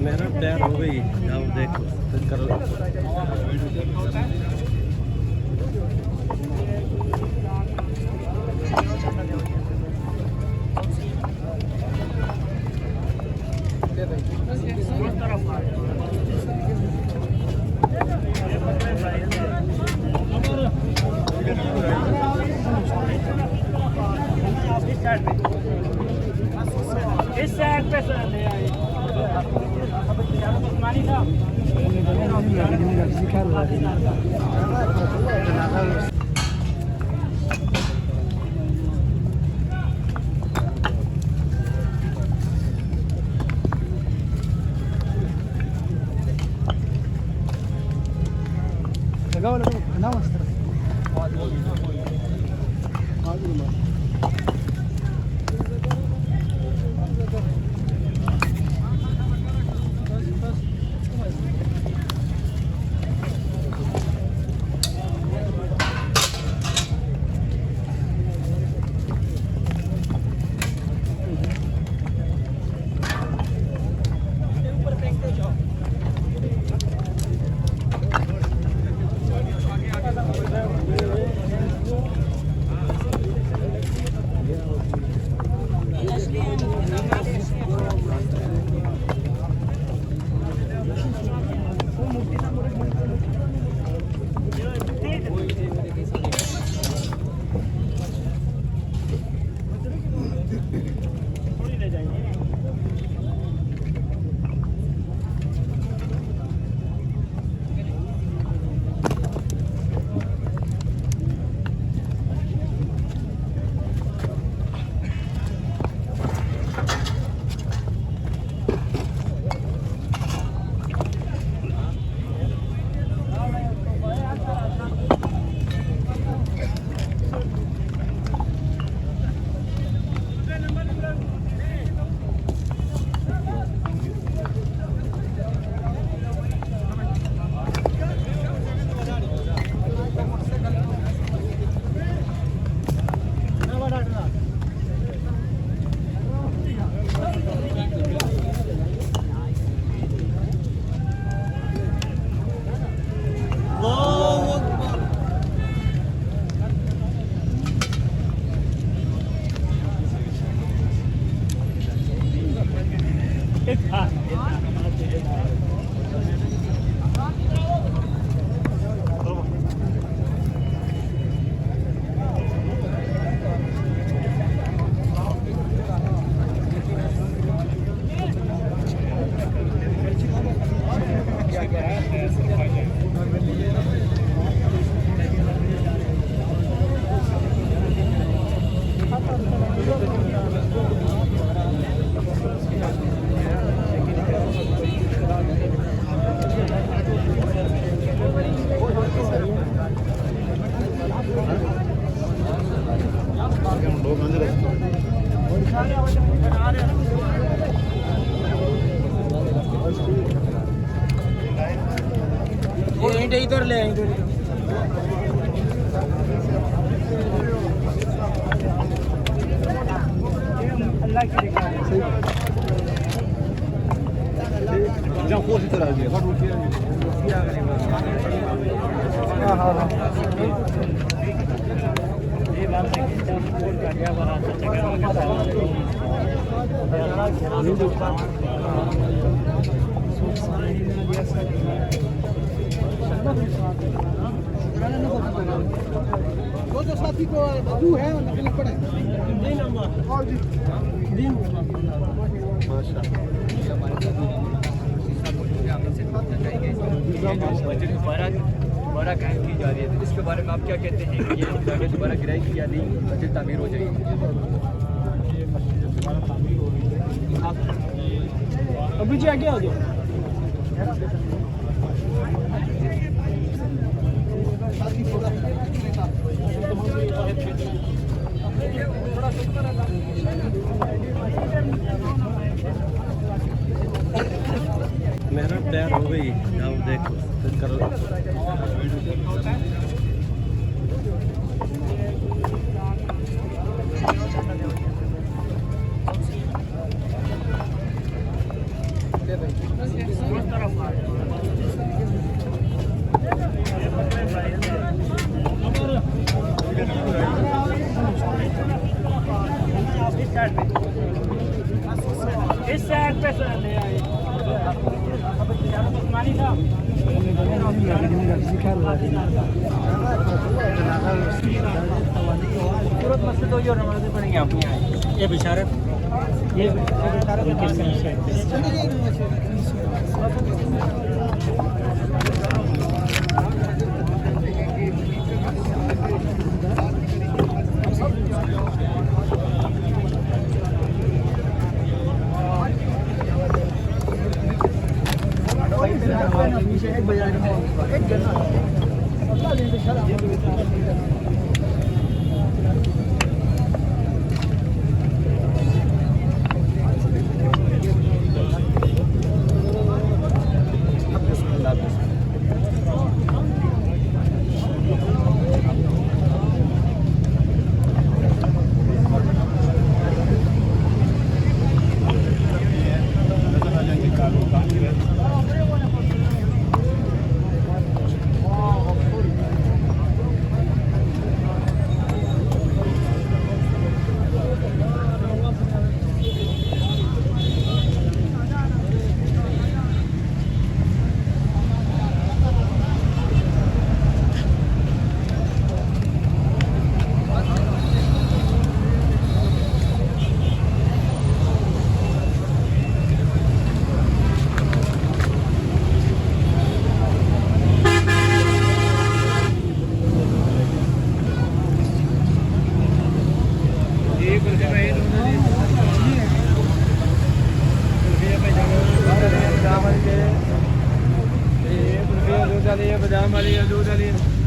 मेहनत तैयार हो गई, जाओ देखो फिर करो। इस साइड पे सर ले आइए। इधर ले अल्लाह की वो जो साथी को बदू है नकली पड़े और दिन दोबारा कायम की जा रही है, तो इसके बारे में आप क्या कहते हैं कि ये मस्जिद दोबारा गिराएगी या नहीं, मस्जिद तामीर हो जाएगी? अभी जी आगे आ जाओ। मेहनत तैयार हो गई, जाओ देखो फिर करो। इस साइड पे ले आए उस्मानी साहब सूरत मस्जिद हो जो नमाज़ें पढ़ेंगे आप यहाँ ये बिशारत ये बादाम वाली दूध वाली